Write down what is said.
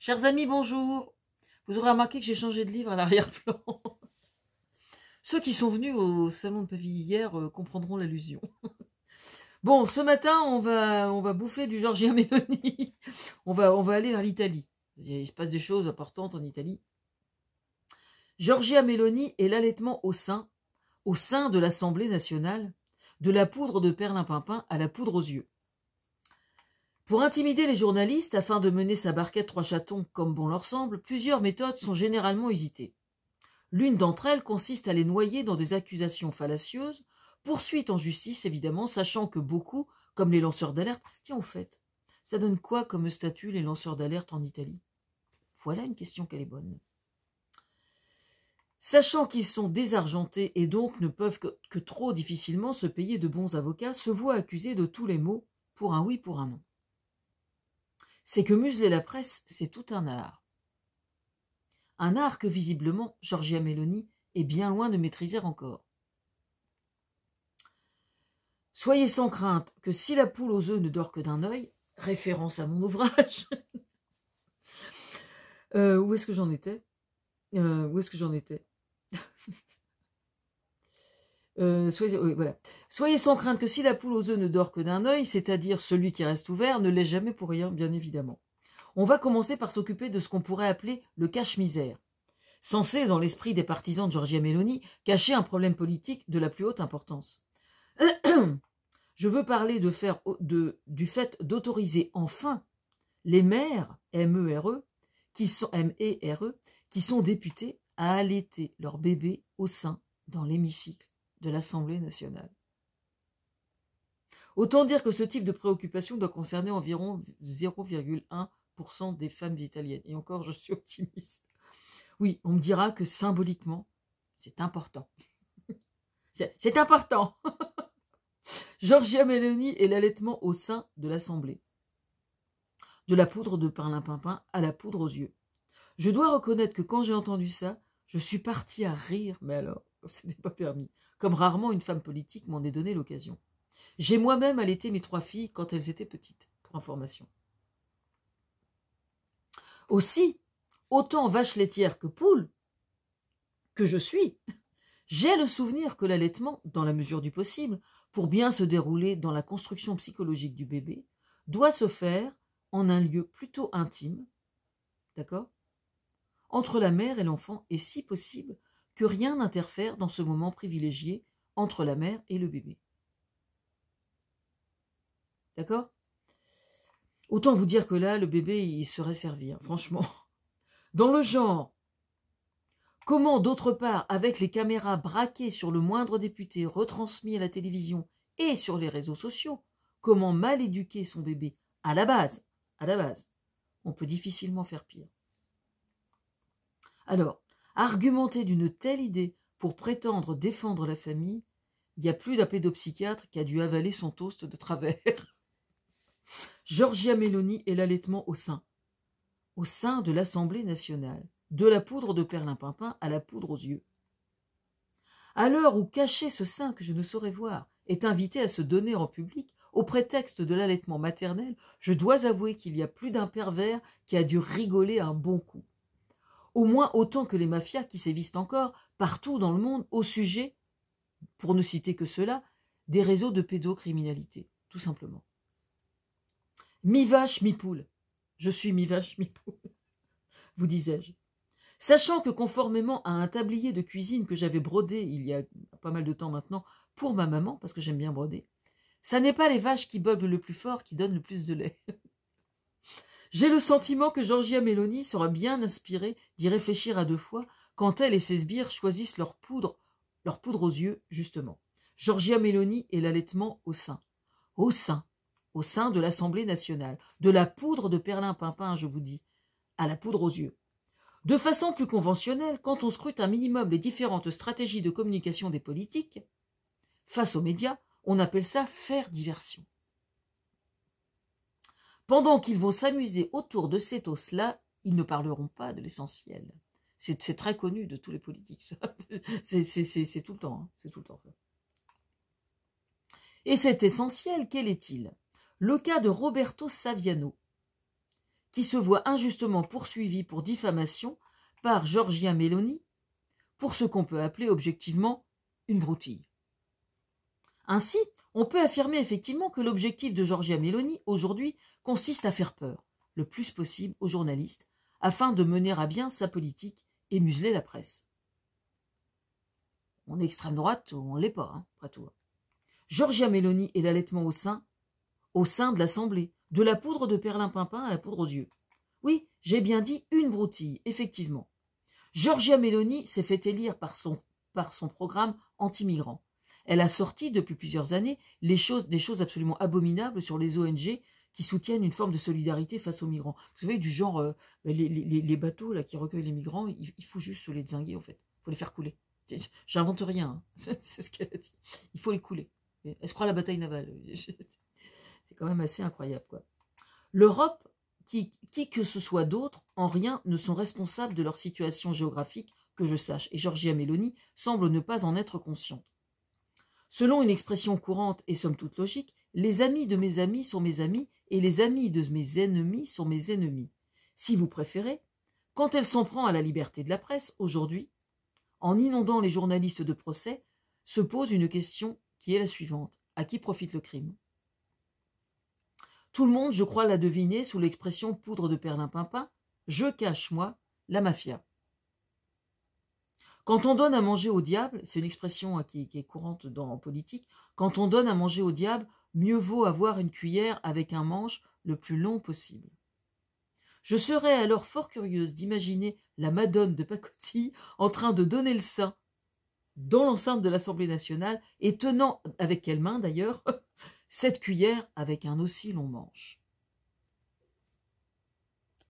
Chers amis, bonjour. Vous aurez remarqué que j'ai changé de livre à l'arrière-plan. Ceux qui sont venus au salon de Pavie hier comprendront l'allusion. Bon, ce matin, on va bouffer du Giorgia Meloni. On va aller vers l'Italie. Il se passe des choses importantes en Italie. Giorgia Meloni et l'allaitement au sein de l'Assemblée nationale, de la poudre de perlimpinpin à la poudre aux yeux. Pour intimider les journalistes, afin de mener sa barquette trois chatons comme bon leur semble, plusieurs méthodes sont généralement usitées. L'une d'entre elles consiste à les noyer dans des accusations fallacieuses, poursuites en justice évidemment, sachant que beaucoup, comme les lanceurs d'alerte, tiens au fait, ça donne quoi comme statut les lanceurs d'alerte en Italie? Voilà une question qu'elle est bonne. Sachant qu'ils sont désargentés et donc ne peuvent que trop difficilement se payer de bons avocats, se voient accusés de tous les maux, pour un oui, pour un non. C'est que museler la presse, c'est tout un art. Un art que visiblement Giorgia Meloni est bien loin de maîtriser encore. Soyez sans crainte que si la poule aux œufs ne dort que d'un œil, référence à mon ouvrage. Où est-ce que j'en étais voilà. Soyez sans crainte que si la poule aux œufs ne dort que d'un œil, c'est-à-dire celui qui reste ouvert, ne l'est jamais pour rien, bien évidemment. On va commencer par s'occuper de ce qu'on pourrait appeler le cache-misère, censé, dans l'esprit des partisans de Giorgia Meloni, cacher un problème politique de la plus haute importance. Je veux parler du fait d'autoriser enfin les maires, M-E-R-E, qui sont députés à allaiter leur bébé au sein dans l'hémicycle de l'Assemblée nationale. Autant dire que ce type de préoccupation doit concerner environ 0,1% des femmes italiennes. Et encore, je suis optimiste. Oui, on me dira que symboliquement, c'est important. C'est important. Giorgia Meloni et l'allaitement au sein de l'Assemblée. De la poudre de perlimpinpin à la poudre aux yeux. Je dois reconnaître que quand j'ai entendu ça, je suis partie à rire, mais alors, ce n'est pas permis. Comme rarement une femme politique m'en ait donné l'occasion. J'ai moi-même allaité mes 3 filles quand elles étaient petites, pour information. Aussi, autant vache laitière que poule, que je suis, j'ai le souvenir que l'allaitement, dans la mesure du possible, pour bien se dérouler dans la construction psychologique du bébé, doit se faire en un lieu plutôt intime, d'accord, entre la mère et l'enfant, et si possible, que rien n'interfère dans ce moment privilégié entre la mère et le bébé. D'accord? Autant vous dire que là, le bébé, il serait servi, hein, franchement. Dans le genre, comment d'autre part, avec les caméras braquées sur le moindre député, retransmis à la télévision et sur les réseaux sociaux, comment mal éduquer son bébé à la base, on peut difficilement faire pire. Alors, argumenter d'une telle idée pour prétendre défendre la famille, il n'y a plus d'un pédopsychiatre qui a dû avaler son toast de travers. Giorgia Meloni et l'allaitement au sein de l'Assemblée nationale, de la poudre de perlimpinpin à la poudre aux yeux. À l'heure où cacher ce sein que je ne saurais voir est invité à se donner en public, au prétexte de l'allaitement maternel, je dois avouer qu'il y a plus d'un pervers qui a dû rigoler un bon coup. Au moins autant que les mafias qui sévissent encore partout dans le monde au sujet, pour ne citer que cela, des réseaux de pédocriminalité, tout simplement. Mi-vache, mi-poule. Je suis mi-vache, mi-poule, vous disais-je. Sachant que conformément à un tablier de cuisine que j'avais brodé il y a pas mal de temps maintenant pour ma maman, parce que j'aime bien broder, ça n'est pas les vaches qui beuglent le plus fort qui donnent le plus de lait. J'ai le sentiment que Giorgia Meloni sera bien inspirée d'y réfléchir à 2 fois quand elle et ses sbires choisissent leur poudre aux yeux, justement. Giorgia Meloni et l'allaitement au sein de l'Assemblée nationale, de la poudre de perlimpinpin, je vous dis, à la poudre aux yeux. De façon plus conventionnelle, quand on scrute un minimum les différentes stratégies de communication des politiques, face aux médias, on appelle ça faire diversion. Pendant qu'ils vont s'amuser autour de cet os-là, ils ne parleront pas de l'essentiel. C'est très connu de tous les politiques, ça. C'est tout le temps, hein. C'est tout le temps ça. Et cet essentiel, quel est-il? Le cas de Roberto Saviano, qui se voit injustement poursuivi pour diffamation par Giorgia Meloni pour ce qu'on peut appeler objectivement une broutille. Ainsi, on peut affirmer effectivement que l'objectif de Giorgia Meloni aujourd'hui consiste à faire peur, le plus possible aux journalistes, afin de mener à bien sa politique et museler la presse. On est extrême droite ou on ne l'est pas, hein, après tout. Giorgia Meloni et l'allaitement au sein de l'Assemblée, de la poudre de perlimpinpin à la poudre aux yeux. Oui, j'ai bien dit une broutille, effectivement. Giorgia Meloni s'est fait élire par son programme anti-migrants. Elle a sorti depuis plusieurs années des choses absolument abominables sur les ONG qui soutiennent une forme de solidarité face aux migrants. Vous savez, du genre, les bateaux là, qui recueillent les migrants, il faut juste les dézinguer en fait. Il faut les faire couler. J'invente rien, hein. C'est ce qu'elle a dit. Il faut les couler. Elle se croit à la bataille navale. C'est quand même assez incroyable, quoi. L'Europe, qui que ce soit d'autres, en rien ne sont responsables de leur situation géographique, que je sache, et Giorgia Meloni semble ne pas en être consciente. Selon une expression courante et somme toute logique, les amis de mes amis sont mes amis et les amis de mes ennemis sont mes ennemis. Si vous préférez, quand elle s'en prend à la liberté de la presse, aujourd'hui, en inondant les journalistes de procès, se pose une question qui est la suivante. À qui profite le crime? Tout le monde, je crois, l'a deviné sous l'expression poudre de perlimpinpin. Je cache, moi, la mafia. Quand on donne à manger au diable, c'est une expression qui est courante en politique, quand on donne à manger au diable, mieux vaut avoir une cuillère avec un manche le plus long possible. Je serais alors fort curieuse d'imaginer la Madone de pacotille en train de donner le sein dans l'enceinte de l'Assemblée nationale et tenant, avec quelle main d'ailleurs, cette cuillère avec un aussi long manche.